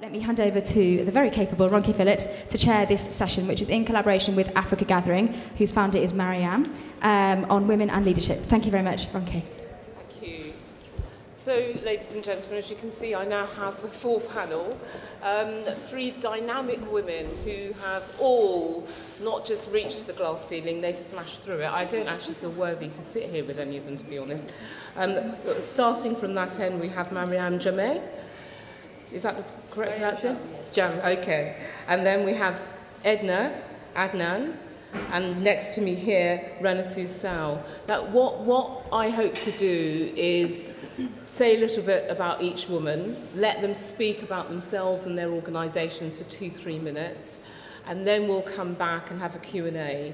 Let me hand over to the very capable Ronke Phillips to chair this session, which is in collaboration with Africa Gathering, whose founder is Mariam, on women and leadership. Thank you very much, Ronke. Thank you. So, ladies and gentlemen, as you can see, I now have the full panel. Three dynamic women who have all not just reached the glass ceiling, they've smashed through it. I don't actually feel worthy to sit here with any of them, to be honest. Starting from that end, we have Mariam Jameh. Is that the correct pronunciation? Jam, okay. And then we have Adnan, and next to me here, Ranatu Sal. Now, what I hope to do is say a little bit about each woman, let them speak about themselves and their organisations for 2-3 minutes, and then we'll come back and have a Q&A.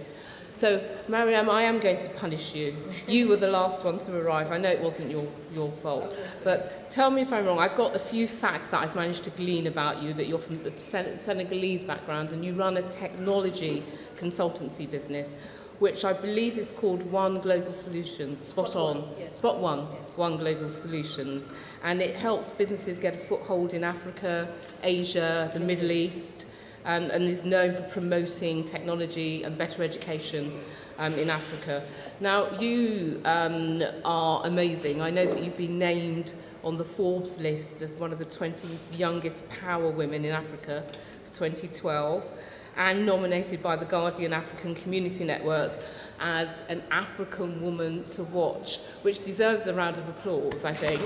So, Mariam, I am going to punish you. You were the last one to arrive. I know it wasn't your fault. But tell me if I'm wrong. I've got a few facts that I've managed to glean about you, that you're from a Senegalese background and you run a technology consultancy business, which I believe is called One Global Solutions. Spot on. Yes. Spot one. Yes. One Global Solutions. And it helps businesses get a foothold in Africa, Asia, the Middle East, and is known for promoting technology and better education in Africa. Now, you are amazing. I know that you've been named on the Forbes list as one of the 20 youngest power women in Africa for 2012, and nominated by the Guardian African Community Network as an African woman to watch, which deserves a round of applause, I think.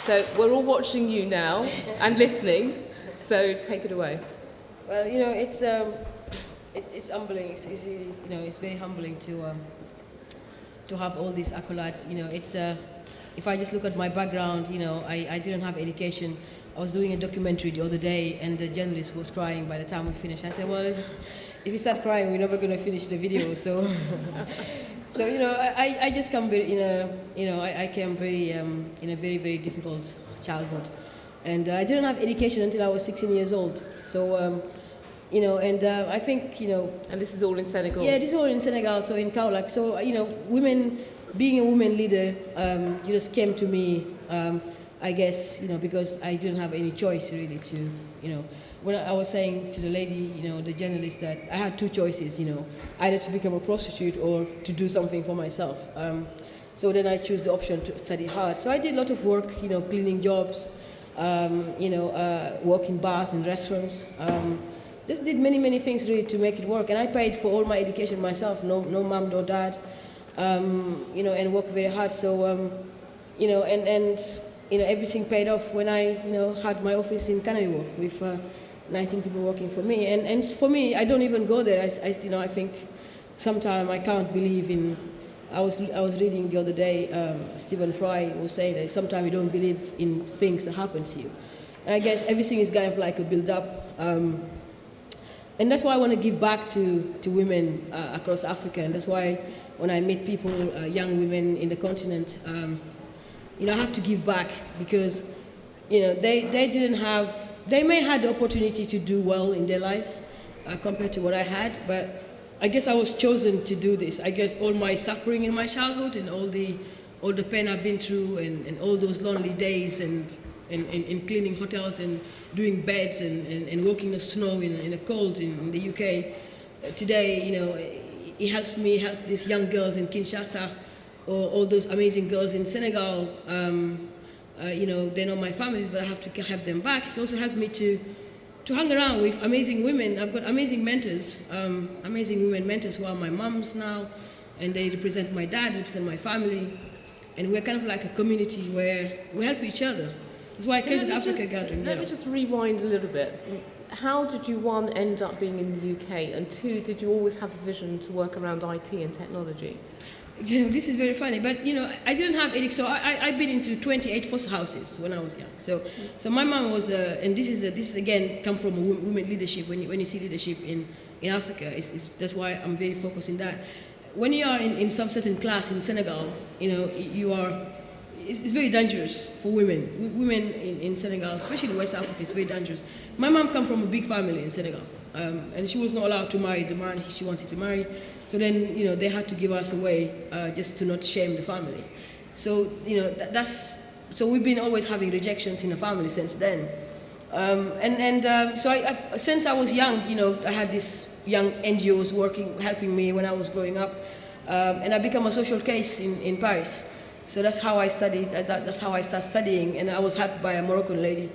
So we're all watching you now and listening, so take it away. Well, it's humbling. It's really, it's very humbling to have all these accolades. If I just look at my background, I didn't have education. I was doing a documentary the other day, and the journalist was crying by the time we finished. I said, well, if you start crying, we're never going to finish the video. So, I just come I came very in a very, very difficult childhood, and I didn't have education until I was 16 years old. So, I think And this is all in Senegal. Yeah, this is all in Senegal. So in Kaolack. So women, being a woman leader, just came to me. I guess, because I didn't have any choice really to, when I was saying to the lady, the journalist, that I had two choices, either to become a prostitute or to do something for myself. So then I chose the option to study hard. So I did a lot of work, cleaning jobs, working bars and restaurants. Just did many, many things really to make it work. And I paid for all my education myself, no mom, no dad, and worked very hard. So, everything paid off when I, had my office in Canary Wharf with 19 people working for me. And for me, I don't even go there. I think sometimes I can't believe in. I was reading the other day. Stephen Fry was saying that sometimes you don't believe in things that happen to you. And I guess everything is kind of like a build-up. And that's why I want to give back to women across Africa. And that's why when I meet people, young women in the continent. I have to give back because, they didn't have, they may have the opportunity to do well in their lives compared to what I had, but I guess I was chosen to do this. I guess all my suffering in my childhood and all the pain I've been through and all those lonely days and cleaning hotels and doing beds and walking the snow in the cold in the UK. Today, it helps me help these young girls in Kinshasa, or all those amazing girls in Senegal. They're not my families, but I have to help them back. It's also helped me to hang around with amazing women. I've got amazing mentors, amazing women mentors who are my moms now, and they represent my dad, represent my family, and we're kind of like a community where we help each other. That's why I created Africa Gathering. Let me just rewind a little bit. How did you, one, end up being in the UK, and two, did you always have a vision to work around IT and technology? This is very funny, but I didn't have any. So I've been into 28 foster houses when I was young. So my mom was, and this is again come from women leadership. When you see leadership in Africa, that's why I'm very focused in that. When you are in some certain class in Senegal, you are. It's very dangerous for women. Women in Senegal, especially in West Africa, it's very dangerous. My mom come from a big family in Senegal, and she was not allowed to marry the man she wanted to marry. So then, they had to give us away just to not shame the family. So, that's so we've been always having rejections in the family since then. So since I was young, you know, I had these young NGOs helping me when I was growing up, and I became a social case in Paris. So that's how I studied. That's how I started studying, and I was helped by a Moroccan lady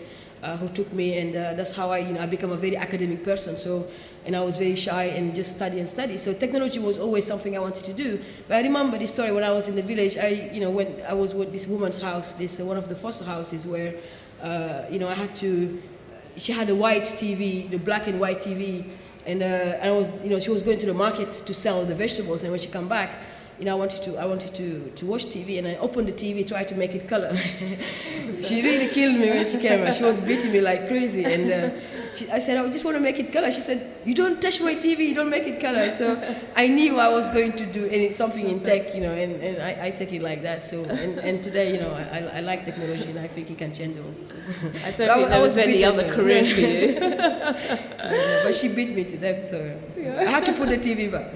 who took me, and that's how I became a very academic person. So, and I was very shy and just study and study. So technology was always something I wanted to do. But I remember this story when I was in the village. When I was with this woman's house, one of the foster houses where, I had to. She had a white TV, the black and white TV, and she was going to the market to sell the vegetables, and when she come back, I wanted to watch TV, and I opened the TV, tried to make it color. She really killed me when she came, and she was beating me like crazy, and I said, I just want to make it color. She said, you don't touch my TV, you don't make it color. So I knew I was going to do something in tech, and I take it like that. So, and today, I like technology, and I think it can change the world. So. I don't think there was any other career for you. But she beat me to death, so I had to put the TV back.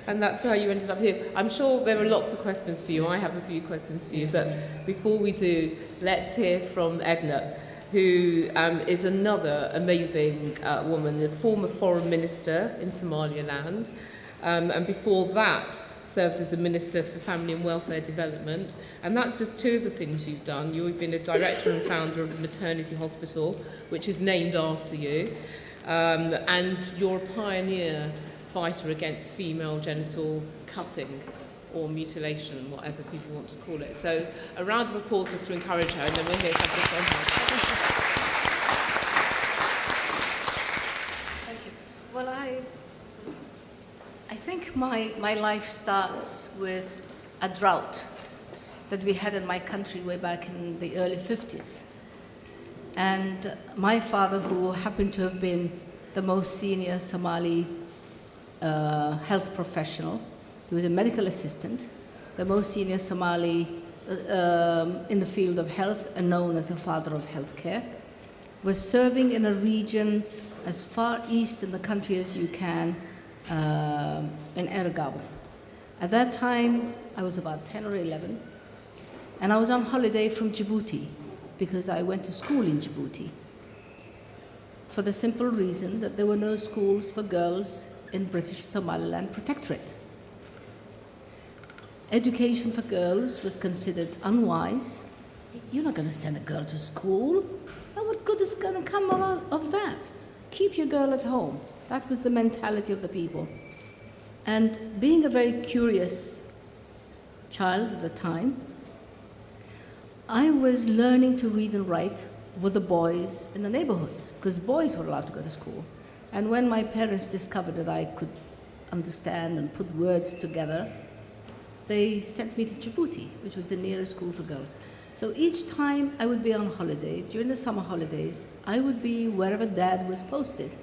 And that's how you ended up here. I'm sure there are lots of questions for you. I have a few questions for you. But before we do, let's hear from Edna, who is another amazing woman, a former foreign minister in Somaliland. And before that, served as a Minister for Family and Welfare Development. And that's just two of the things you've done. You've been a director and founder of a maternity hospital, which is named after you. And you're a pioneer fighter against female genital cutting or mutilation, whatever people want to call it. So a round of applause just to encourage her, and then we'll hear something from her. Thank you. Well, I think my life starts with a drought that we had in my country way back in the early 50s. And my father, who happened to have been the most senior Somali health professional. He was a medical assistant, the most senior Somali in the field of health and known as the father of healthcare, was serving in a region as far east in the country as you can, in Ergabo. At that time, I was about 10 or 11, and I was on holiday from Djibouti because I went to school in Djibouti for the simple reason that there were no schools for girls in British Somaliland Protectorate. Education for girls was considered unwise. You're not going to send a girl to school. Now what good is going to come out of that? Keep your girl at home. That was the mentality of the people. And being a very curious child at the time, I was learning to read and write with the boys in the neighborhood, because boys were allowed to go to school. And when my parents discovered that I could understand and put words together, they sent me to Djibouti, which was the nearest school for girls. So each time I would be on holiday, during the summer holidays, I would be wherever Dad was posted.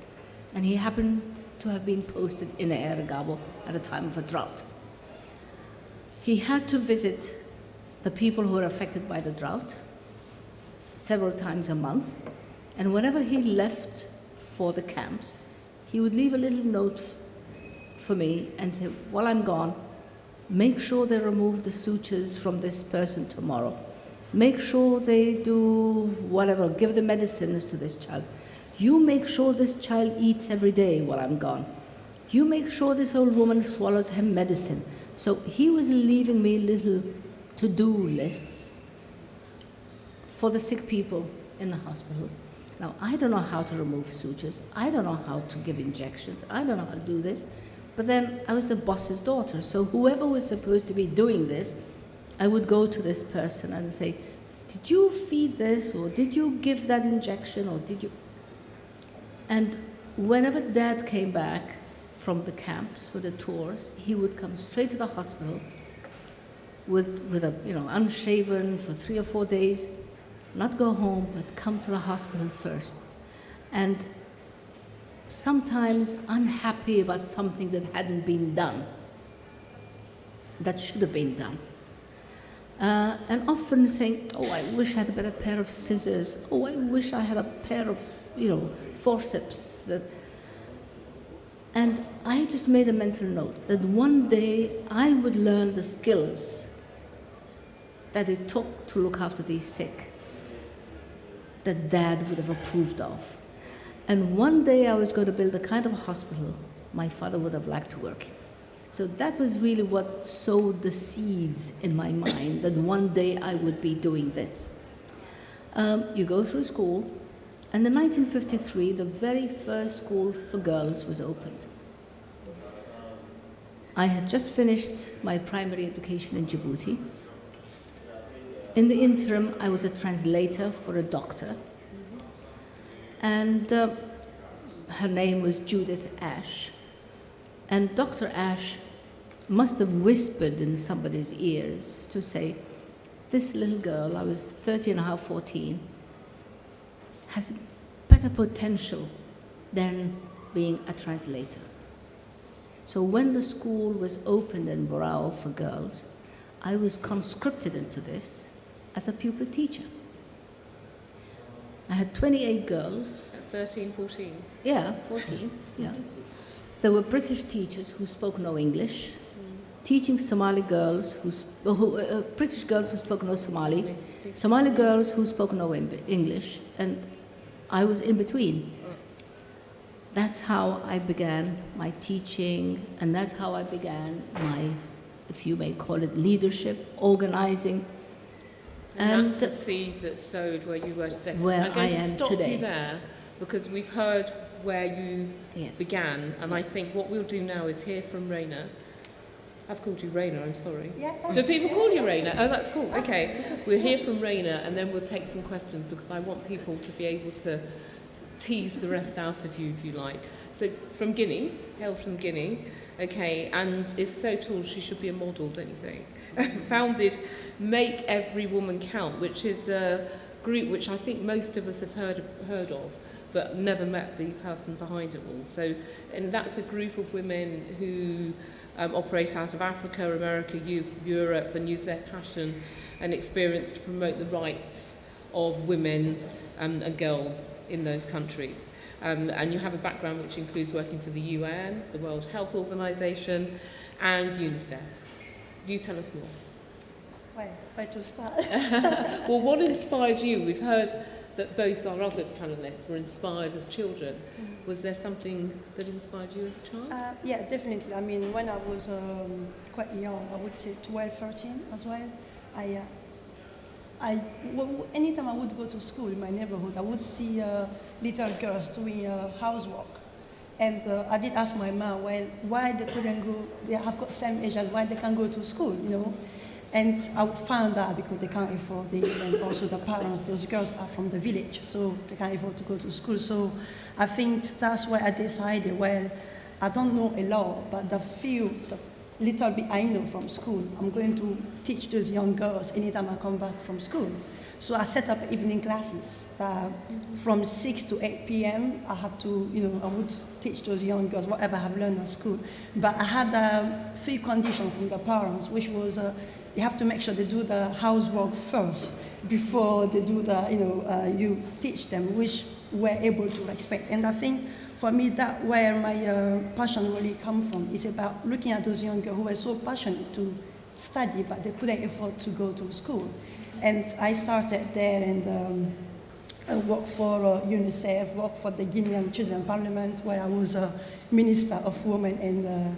And he happened to have been posted in Ergabo at a time of a drought. He had to visit the people who were affected by the drought several times a month. And whenever he left for the camps, he would leave a little note for me and say, while I'm gone, make sure they remove the sutures from this person tomorrow. Make sure they do whatever, give the medicines to this child. You make sure this child eats every day while I'm gone. You make sure this old woman swallows her medicine. So he was leaving me little to-do lists for the sick people in the hospital. Now, I don't know how to remove sutures. I don't know how to give injections. I don't know how to do this. But then I was the boss's daughter, so whoever was supposed to be doing this, I would go to this person and say, did you feed this, or did you give that injection, or did you? And whenever Dad came back from the camps for the tours, he would come straight to the hospital with a, unshaven for 3 or 4 days, not go home, but come to the hospital first. And sometimes unhappy about something that hadn't been done, that should have been done. And often saying, oh, I wish I had a better pair of scissors. Oh, I wish I had a pair of, forceps. And I just made a mental note that one day I would learn the skills that it took to look after these sick that Dad would have approved of. And one day I was going to build the kind of hospital my father would have liked to work in. So that was really what sowed the seeds in my mind, that one day I would be doing this. You go through school, and in 1953, the very first school for girls was opened. I had just finished my primary education in Djibouti. In the interim, I was a translator for a doctor, and her name was Judith Ash. And Dr. Ash must have whispered in somebody's ears to say, this little girl, I was 13 and a half, 14, has better potential than being a translator. So when the school was opened in Borao for girls, I was conscripted into this as a pupil teacher. I had 28 girls. At 13, 14? Yeah, 14, yeah. There were British teachers who spoke no English, teaching Somali girls, British girls who spoke no Somali, Somali girls who spoke no English, and I was in between. That's how I began my teaching, and that's how I began my, if you may call it, leadership, organizing. And that's the seed that sowed where you were today. Where I'm going I to am stop today. you there, because we've heard where you Yes. began, and I think what we'll do now is hear from Raina. I've called you Raina, I'm sorry. Yeah. Do people call you Raina? Oh, that's cool. Okay. We'll hear from Raina, and then we'll take some questions, because I want people to be able to tease the rest out of you, if you like. So, from Guinea, hail from Guinea, okay, and is so tall she should be a model, don't you think? Founded Make Every Woman Count, which is a group which I think most of us have heard of, but never met the person behind it all. So, and that's a group of women who operate out of Africa, America, Europe, and use their passion and experience to promote the rights of women and girls in those countries. And you have a background which includes working for the UN, the World Health Organization, and UNICEF. You tell us more. Well, where to start? Well, what inspired you? We've heard that both our other panellists were inspired as children. Was there something that inspired you as a child? Yeah, definitely. I mean, when I was quite young, I would say 12, 13 as well, anytime I would go to school in my neighborhood, I would see little girls doing housework. And I did ask my mom, well, why they couldn't go, they have got same age as why they can't go to school, you know? And I found out because they can't afford it, and also the parents, those girls are from the village, so they can't afford to go to school. So I think that's why I decided, well, I don't know a lot, but the little bit I know from school, I'm going to teach those young girls anytime I come back from school. So I set up evening classes. From 6 to 8 p.m., I had to, I would teach those young girls whatever I have learned at school. But I had a few conditions from the parents, which was you have to make sure they do the housework first before they do you teach them, which we're able to respect. And I think for me, that's where my passion really comes from. It's about looking at those young girls who were so passionate to study, but they couldn't afford to go to school. And I started there, and I worked for UNICEF, worked for the Guinean Children Parliament, where I was a Minister of Women and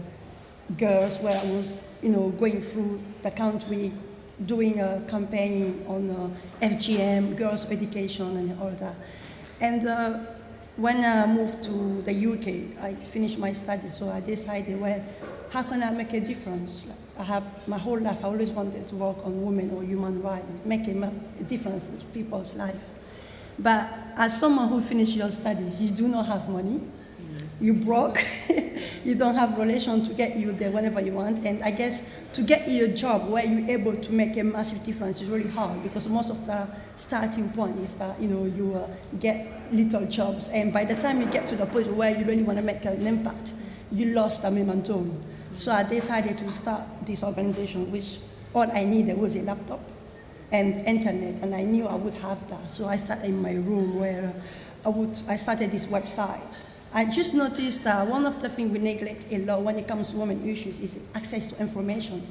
Girls, where I was, going through the country, doing a campaign on FGM, girls' education, and all that. And when I moved to the UK, I finished my studies, so I decided, well, how can I make a difference? I have my whole life, I always wanted to work on women or human rights, make a difference in people's life. But as someone who finished your studies, you do not have money, you broke, you don't have relation to get you there whenever you want, and I guess to get you a job where you're able to make a massive difference is really hard, because most of the starting point is that, you get little jobs, and by the time you get to the point where you really want to make an impact, you lost the momentum. So I decided to start this organization, which all I needed was a laptop and internet, and I knew I would have that. So I sat in my room where I started this website. I just noticed that one of the things we neglect a lot when it comes to women issues is access to information.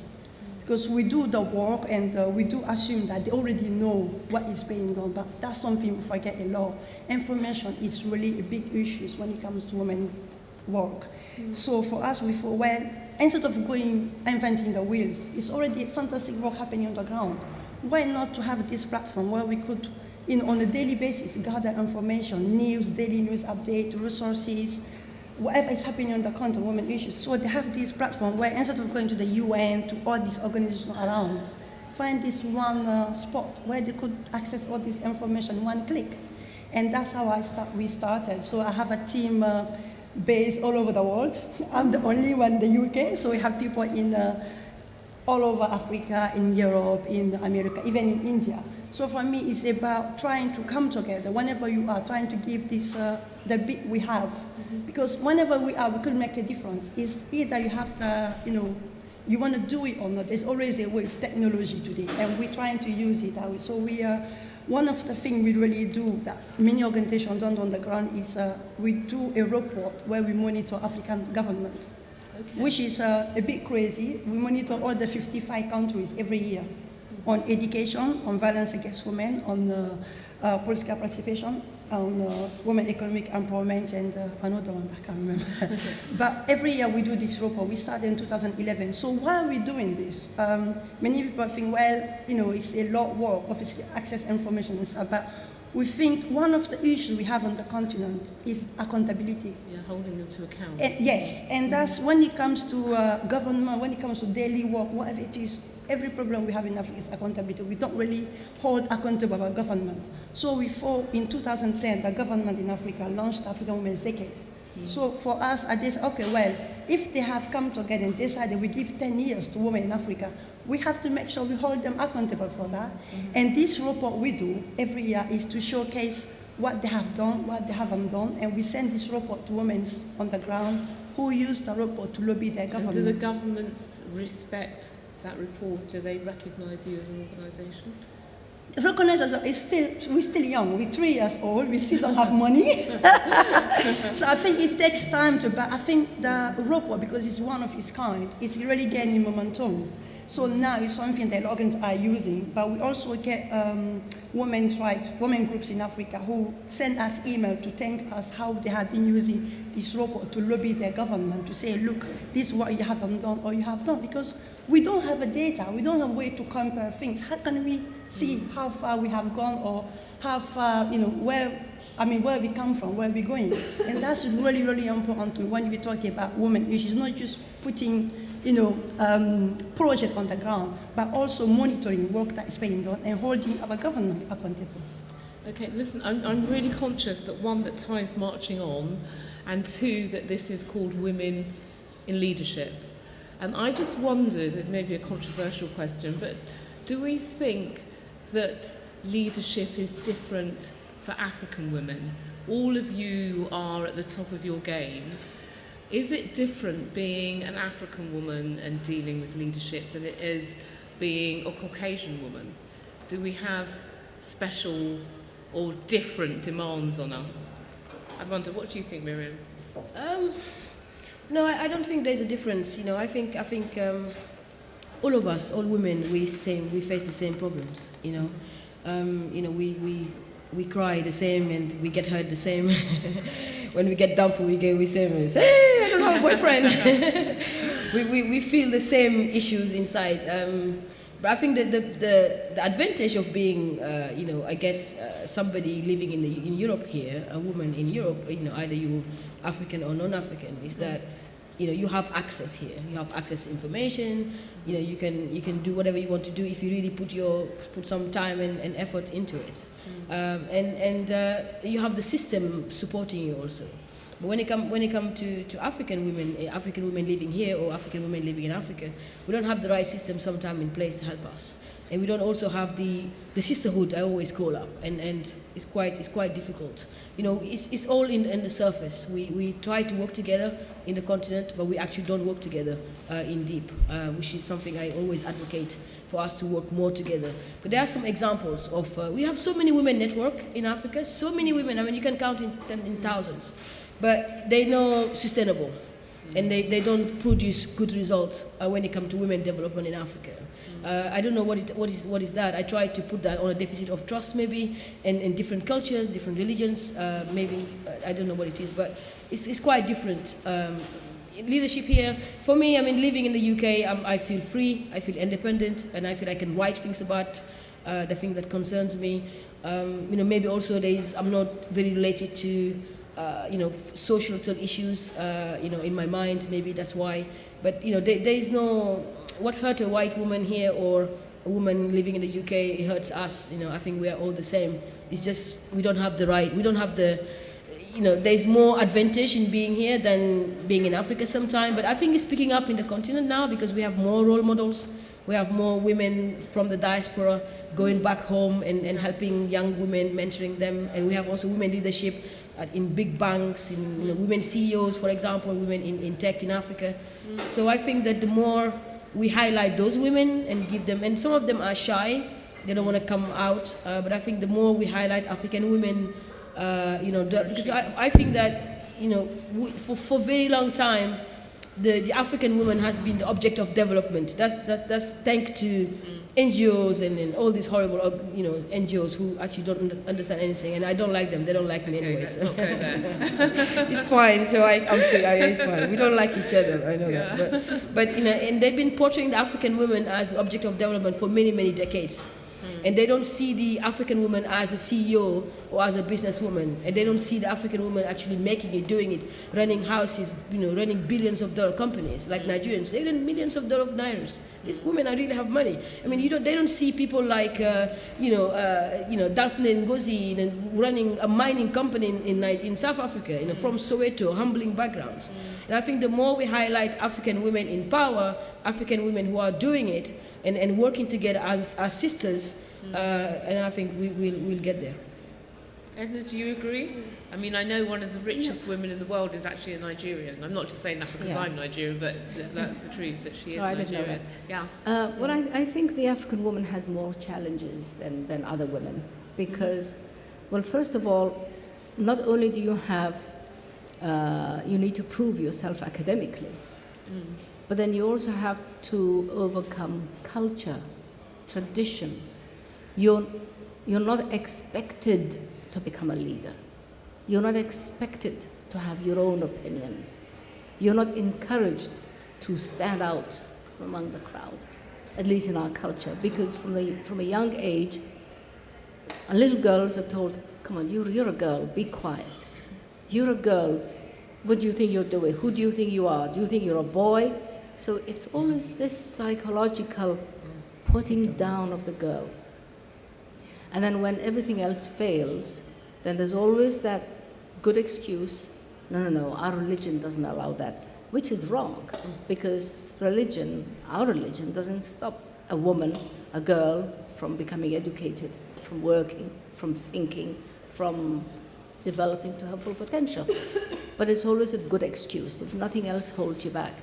because we do the work and we do assume that they already know what is being done, but that's something we forget a lot. Information is really a big issue when it comes to women work. So for us, we thought, well, instead of going inventing the wheels, it's already fantastic work happening on the ground. Why not to have this platform where we could, on a daily basis, gather information, news, daily news update, resources, whatever is happening on the country, women issues. So they have this platform where instead of going to the UN, to all these organizations around, find this one spot where they could access all this information, one click. And that's how we started. So I have a team based all over the world. I'm the only one in the UK, so we have people in all over Africa, in Europe, in America, even in India. So for me, it's about trying to come together whenever you are, trying to give this, the bit we have. Because whenever we are, we could make a difference. It's either you have to, you want to do it or not. There's always a way with technology today, and we're trying to use it that way. So we are, one of the things we really do that many organizations don't on the ground is we do a report where we monitor African government, which is a bit crazy. We monitor all the 55 countries every year on education, on violence against women, on political participation, on women economic empowerment, and another one I can't remember. But every year we do this report. We started in 2011. So why are we doing this? Many people think, well, it's a lot of work, obviously access information and stuff, but we think one of the issues we have on the continent is accountability. Yeah, holding them to account. Yes, and that's when it comes to government, when it comes to daily work, whatever it is, every problem we have in Africa is accountability. We don't really hold accountable our government. So we thought in 2010, the government in Africa launched African Women's Decade. So for us, I just, okay, well, if they have come together and decided we give 10 years to women in Africa, we have to make sure we hold them accountable for that. And this report we do every year is to showcase what they have done, what they haven't done, and we send this report to women on the ground who use the report to lobby their government. And do the governments respect that report? Do they recognise you as an organisation? Recognize us, we're still young, we're 3 years old, we still don't have money. So I think it takes time but I think the report, because it's one of its kind, it's really gaining momentum. So now it's something that organs are using, but we also get women's rights, women groups in Africa who send us email to thank us how they have been using this report to lobby their government, to say, look, this is what you haven't done or you have done, because we don't have a data, we don't have a way to compare things. How can we see how far we have gone or how far, where we come from, where we're going? And that's really, really important when we talk about women issues, not just putting project on the ground, but also monitoring work that is being done and holding our government accountable. Okay, listen, I'm really conscious that one, that time's marching on, and two, that this is called Women in Leadership. And I just wondered, it may be a controversial question, but do we think that leadership is different for African women? All of you are at the top of your game. Is it different being an African woman and dealing with leadership than it is being a Caucasian woman? Do we have special or different demands on us? I wonder, what do you think, Miriam? No, I don't think there's a difference. I think all of us, all women, we face the same problems. We cry the same and we get hurt the same. When we get dumped, we say, hey, I don't have a boyfriend. we feel the same issues inside. But I think that the advantage of being, somebody living in Europe here, a woman in Europe, either you African or non-African, is that you have access here. You have access to information. You can do whatever you want to do if you really put some time and effort into it. And you have the system supporting you also. But when it comes to African women living here or African women living in Africa, we don't have the right system sometimes in place to help us. And we don't also have the sisterhood I always call up, and it's quite difficult. It's all in the surface. We try to work together in the continent, but we actually don't work together in deep, which is something I always advocate for us to work more together. But there are some examples of, we have so many women network in Africa, so many women, you can count in thousands, but they're not sustainable. and they don't produce good results when it comes to women development in Africa. I don't know what is that. I try to put that on a deficit of trust maybe, and different cultures, different religions, maybe, I don't know what it is, but it's quite different. Leadership here, for me, I mean, living in the UK, I feel free, I feel independent, and I feel I can write things about the thing that concerns me. Maybe also I'm not very related to social issues, in my mind, maybe that's why. But, there is no, what hurt a white woman here or a woman living in the UK, it hurts us, I think we are all the same. It's just, we don't have the right, we don't have the, there's more advantage in being here than being in Africa sometimes. But I think it's picking up in the continent now because we have more role models. We have more women from the diaspora going back home and helping young women, mentoring them. And we have also women leadership in big banks, in women CEOs, for example, women in tech in Africa. So I think that the more we highlight those women and give them, and some of them are shy, they don't want to come out, but I think the more we highlight African women, because I think that, for very long time, the African woman has been the object of development. That's thanks to NGOs and all these horrible, NGOs who actually don't understand anything, and I don't like them. They don't like me anyway. Let's not go there. It's fine. So I'm free. It's fine. We don't like each other. I know that. But and they've been portraying the African woman as the object of development for many, many decades. And they don't see the African woman as a CEO or as a businesswoman. And they don't see the African woman actually making it, doing it, running houses, running billions of dollar companies like Nigerians. They run millions of dollars of nairas. These women really have money. I mean, they don't see people like, Daphne Ngozi running a mining company in South Africa, from Soweto, humbling backgrounds. And I think the more we highlight African women in power, African women who are doing it, and working together as sisters, and I think we'll get there. Edna, do you agree? I mean, I know one of the richest women in the world is actually a Nigerian. I'm not just saying that because I'm Nigerian, but that's the truth, that she is Nigerian. Yeah. Well, I think the African woman has more challenges than other women because, well, first of all, not only do you have, you need to prove yourself academically, but then you also have to overcome culture, traditions. You're not expected to become a leader. You're not expected to have your own opinions. You're not encouraged to stand out among the crowd, at least in our culture, because from a young age, little girls are told, come on, you're a girl, be quiet. You're a girl, what do you think you're doing? Who do you think you are? Do you think you're a boy? So it's always this psychological putting down of the girl. And then when everything else fails, then there's always that good excuse, no, our religion doesn't allow that, which is wrong, because our religion doesn't stop a woman, a girl, from becoming educated, from working, from thinking, from developing to her full potential. But it's always a good excuse if nothing else holds you back.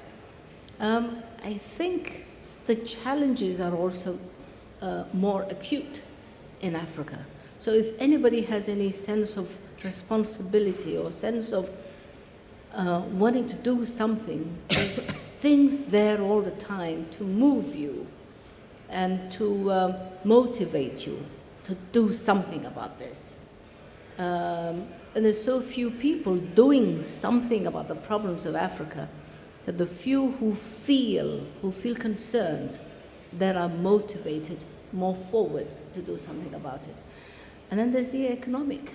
I think the challenges are also more acute in Africa. So if anybody has any sense of responsibility or sense of wanting to do something, there's things there all the time to move you and to motivate you to do something about this. And there's so few people doing something about the problems of Africa that the few who feel concerned, that are motivated more forward to do something about it. And then there's the economic.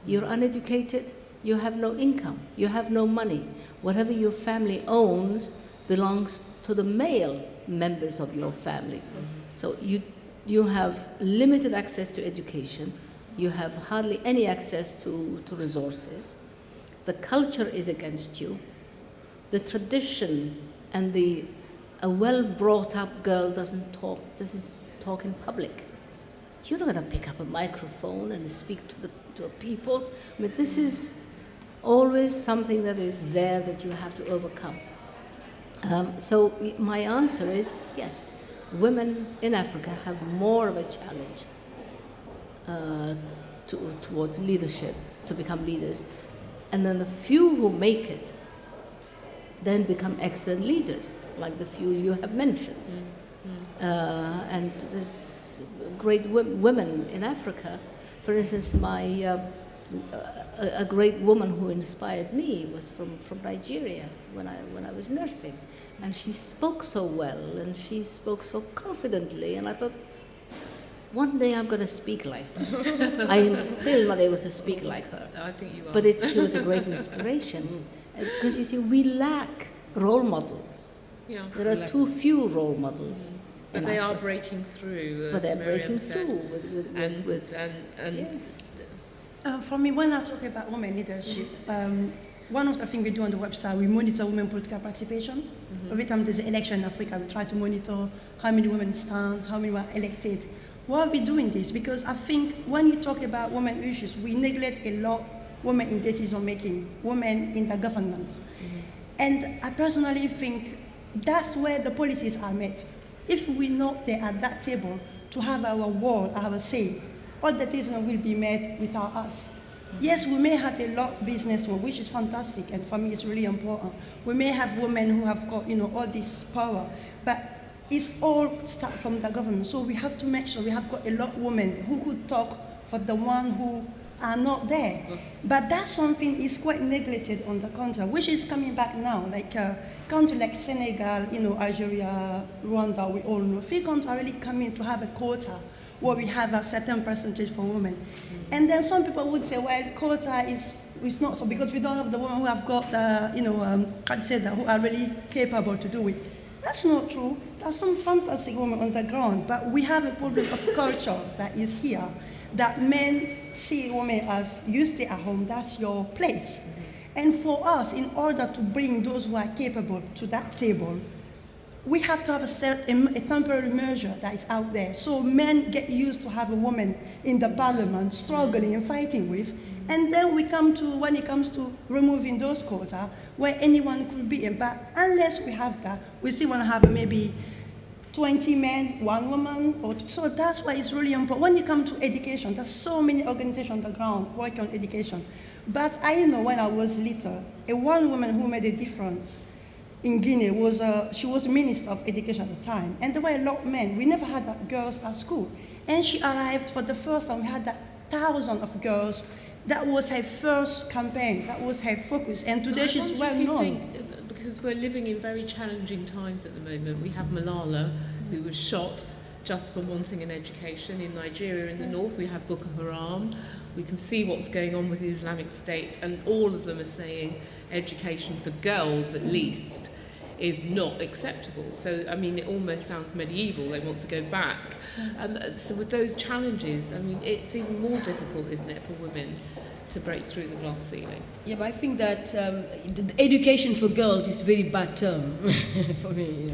You're uneducated, you have no income, you have no money. Whatever your family owns belongs to the male members of your family. So you have limited access to education, you have hardly any access to resources. The culture is against you. The tradition and a well-brought-up girl doesn't talk in public. You're not going to pick up a microphone and speak to people. I mean, this is always something that is there that you have to overcome. So my answer is yes, women in Africa have more of a challenge towards leadership, to become leaders. And then the few who make it, then become excellent leaders, like the few you have mentioned. And there's great women in Africa. For instance, a great woman who inspired me was from Nigeria when I was nursing, and she spoke so well and she spoke so confidently, and I thought, one day I'm going to speak like her. I am still not able to speak like her. I think you are. But she was a great inspiration. Because you see, we lack role models. Yeah. There are too few role models. But they are breaking through. But they're Miriam breaking said. through with Yes. For me, when I talk about women leadership, one of the things we do on the website, we monitor women political participation. Every time there's an election in Africa, we try to monitor how many women stand, how many were elected. Why are we doing this? Because I think when you talk about women issues, we neglect a lot women in decision making, women in the government. And I personally think that's where the policies are made. If we not there at that table to have our word, our say, all the decisions will be made without us. Yes, we may have a lot of businesswomen, which is fantastic, and for me it's really important. We may have women who have got, all this power, but it's all start from the government. So we have to make sure we have got a lot of women who could talk for the one who are not there. But that's something is quite neglected on the country, which is coming back now. Like countries like Senegal, Algeria, Rwanda, we all know. Few countries are really coming to have a quota where we have a certain percentage for women. And then some people would say, well, quota is not so because we don't have the women who have got the, who are really capable to do it. That's not true. There's some fantastic women on the ground, but we have a problem of culture that is here, that men see women as you stay at home, that's your place. And for us, in order to bring those who are capable to that table, we have to have a temporary measure that is out there. So men get used to have a woman in the parliament struggling and fighting with. And then when it comes to removing those quotas, where anyone could be in. But unless we have that, we still want to have maybe 20 men, 1 woman. So that's why it's really important. When you come to education, there's so many organizations on the ground working on education. But I know when I was little, one woman who made a difference in Guinea she was Minister of Education at the time. And there were a lot of men. We never had that girls at school. And she arrived for the first time. We had that thousands of girls. That was her first campaign. That was her focus. And today she's well known. Because we're living in very challenging times at the moment. We have Malala, who was shot just for wanting an education. In Nigeria, in the north, we have Boko Haram. We can see what's going on with the Islamic State, and all of them are saying education for girls, at least, is not acceptable. So, I mean, it almost sounds medieval. They want to go back. So with those challenges, I mean, it's even more difficult, isn't it, for women to break through the glass ceiling? Yeah, but I think that the education for girls is a very bad term for me.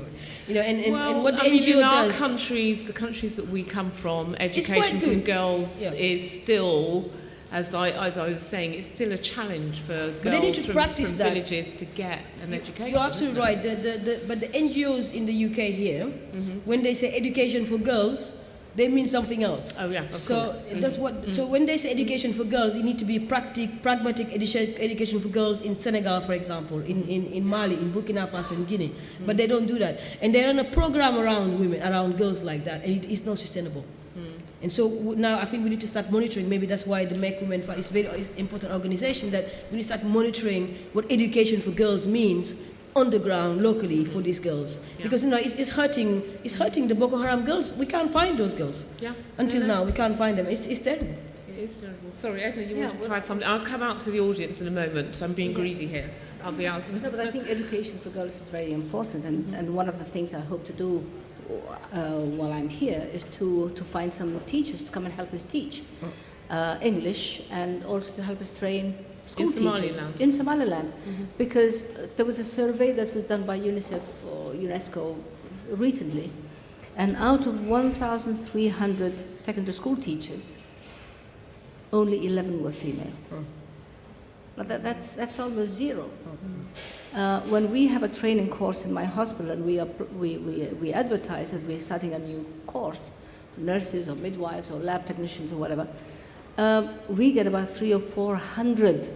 And what the NGO in our does. countries, the countries that we come from, education for girls is still, as I was saying, it's still a challenge for girls but they need to practice from that. Villages to get an education. You're absolutely right. But the NGOs in the UK here, when they say education for girls, they mean something else. Oh yeah, of so course. That's what. So when they say education for girls, it need to be pragmatic education for girls in Senegal, for example, in Mali, in Burkina Faso, in Guinea. But they don't do that, and they run a program around women, around girls like that, and it is not sustainable. And so now I think we need to start monitoring. Maybe that's why the Make Women Fight is an important organization, that we need to start monitoring what education for girls means on the ground locally for these girls, because it's hurting the Boko Haram girls. We can't find those girls. Until now we can't find them. It's terrible. It is terrible. Sorry, Edna, you wanted to add something. I'll come out to the audience in a moment. I'm being greedy here. I'll be out. No, but I think education for girls is very important, and one of the things I hope to do while I'm here is to find some teachers to come and help us teach English, and also to help us train school teachers in Somaliland, because there was a survey that was done by UNICEF or UNESCO recently, and out of 1,300 secondary school teachers, only 11 were female. But that's almost zero. When we have a training course in my hospital, and we advertise that we're starting a new course for nurses or midwives or lab technicians or whatever, we get about 300 or 400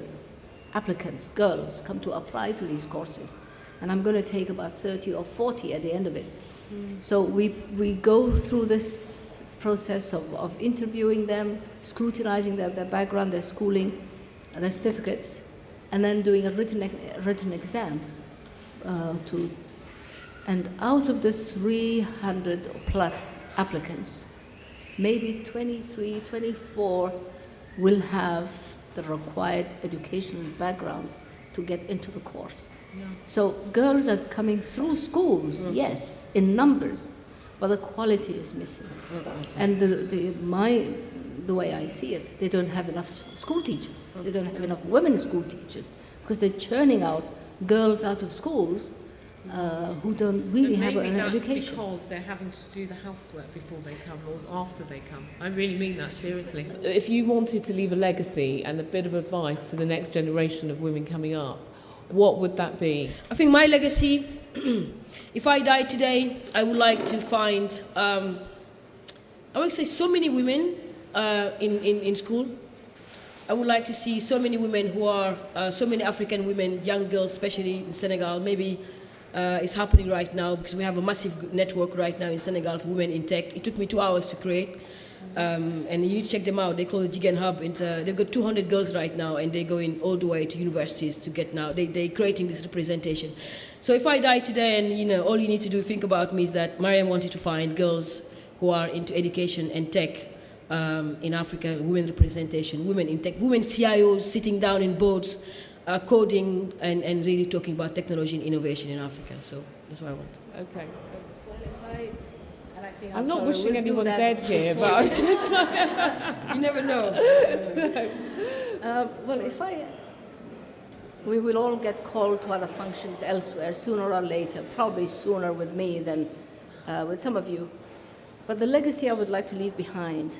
applicants, girls, come to apply to these courses. and I'm going to take about 30 or 40 at the end of it. So we go through this process of interviewing them, scrutinizing their background, their schooling, their certificates, and then doing a written exam. And out of the 300 plus applicants, maybe 23, 24 will have the required educational background to get into the course. Yeah. So girls are coming through schools, yes, in numbers, but the quality is missing. And the way I see it, they don't have enough school teachers. They don't have enough women school teachers because they're churning out girls out of schools who don't really have an education. Because they're having to do the housework before they come or after they come. I really mean that seriously. If you wanted to leave a legacy and a bit of advice to the next generation of women coming up, what would that be? I think my legacy, if I die today, I would like to find, I would say so many women in school. I would like to see so many women who are, so many African women, young girls, especially in Senegal. Maybe it's happening right now because we have a massive network right now in Senegal for women in tech. It took me 2 hours to create. And you need to check them out. They call it Jigen Hub. They've got 200 girls right now, and they're going all the way to universities to get now. They're creating this representation. So if I die today, and all you need to do think about me is that Mariam wanted to find girls who are into education and tech in Africa, women representation, women in tech, women CIOs sitting down in boards, coding and really talking about technology and innovation in Africa. So that's what I want. Okay. I'm not wishing anyone dead here, but I was just You never know. We will all get called to other functions elsewhere sooner or later, probably sooner with me than with some of you. But the legacy I would like to leave behind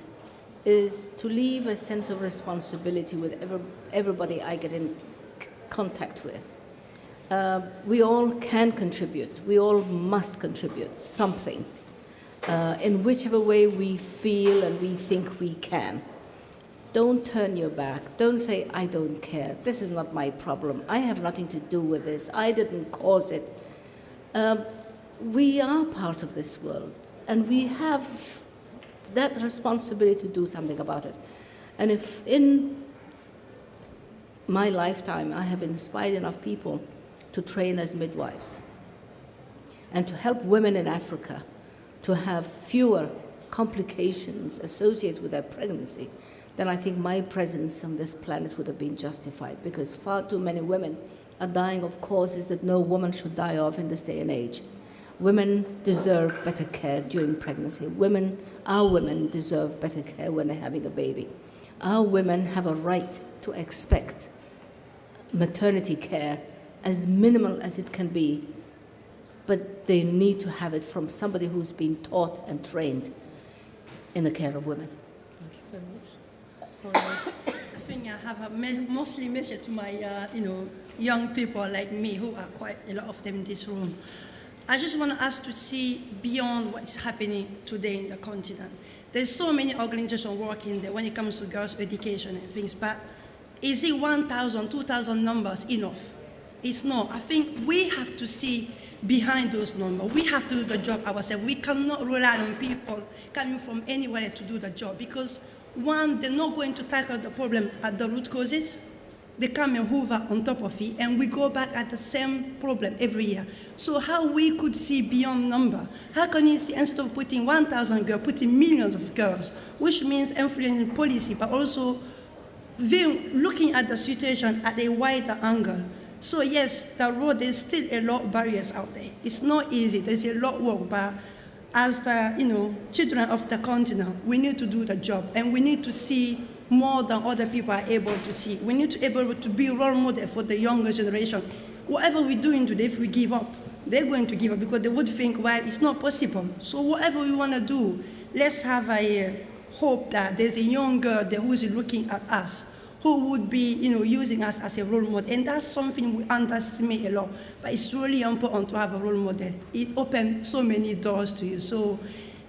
is to leave a sense of responsibility with everybody I get in contact with. We all can contribute. We all must contribute something. In whichever way we feel and we think we can. Don't turn your back. Don't say, I don't care. This is not my problem. I have nothing to do with this. I didn't cause it. We are part of this world, and we have that responsibility to do something about it. And if in my lifetime I have inspired enough people to train as midwives and to help women in Africa to have fewer complications associated with their pregnancy, then I think my presence on this planet would have been justified, because far too many women are dying of causes that no woman should die of in this day and age. Women deserve better care during pregnancy. Our women deserve better care when they're having a baby. Our women have a right to expect maternity care as minimal as it can be, but they need to have it from somebody who's been taught and trained in the care of women. Thank you so much. I think I have a mostly message to my, young people like me, who are quite a lot of them in this room. I just want us to see beyond what is happening today in the continent. There's so many organizations working there when it comes to girls' education and things, but is it 1,000, 2,000 numbers enough? It's not. I think we have to see behind those numbers. We have to do the job ourselves. We cannot rely on people coming from anywhere to do the job, because one, they're not going to tackle the problem at the root causes. They come and hoover on top of it, and we go back at the same problem every year. So how we could see beyond number? How can you see, instead of putting 1,000 girls, putting millions of girls, which means influencing policy, but also looking at the situation at a wider angle. So yes, the road, there's still a lot of barriers out there. It's not easy. There's a lot of work, but as the children of the continent, we need to do the job, and we need to see more than other people are able to see. We need to be able to be a role model for the younger generation. Whatever we're doing today, if we give up, they're going to give up, because they would think, well, it's not possible. So whatever we want to do, let's have a hope that there's a young girl there who is looking at us, who would be, using us as a role model. And that's something we underestimate a lot. But it's really important to have a role model. It opens so many doors to you. So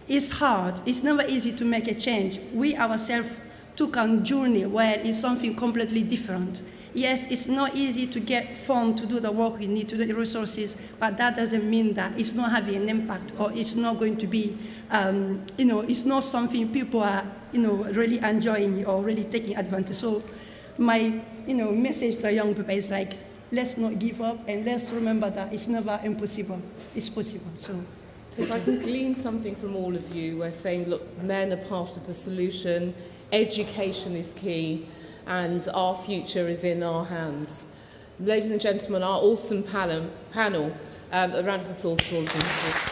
it's hard. It's never easy to make a change. We ourselves took a journey where it's something completely different. yes, it's not easy to get funds to do the work we need, to do the resources, but that doesn't mean that it's not having an impact or it's not going to be, it's not something people are, really enjoying or really taking advantage. So my, message to young people is like, let's not give up and let's remember that it's never impossible. It's possible. So if I can glean something from all of you, we're saying, look, men are part of the solution, education is key, and our future is in our hands. Ladies and gentlemen, our awesome panel, a round of applause for all of them.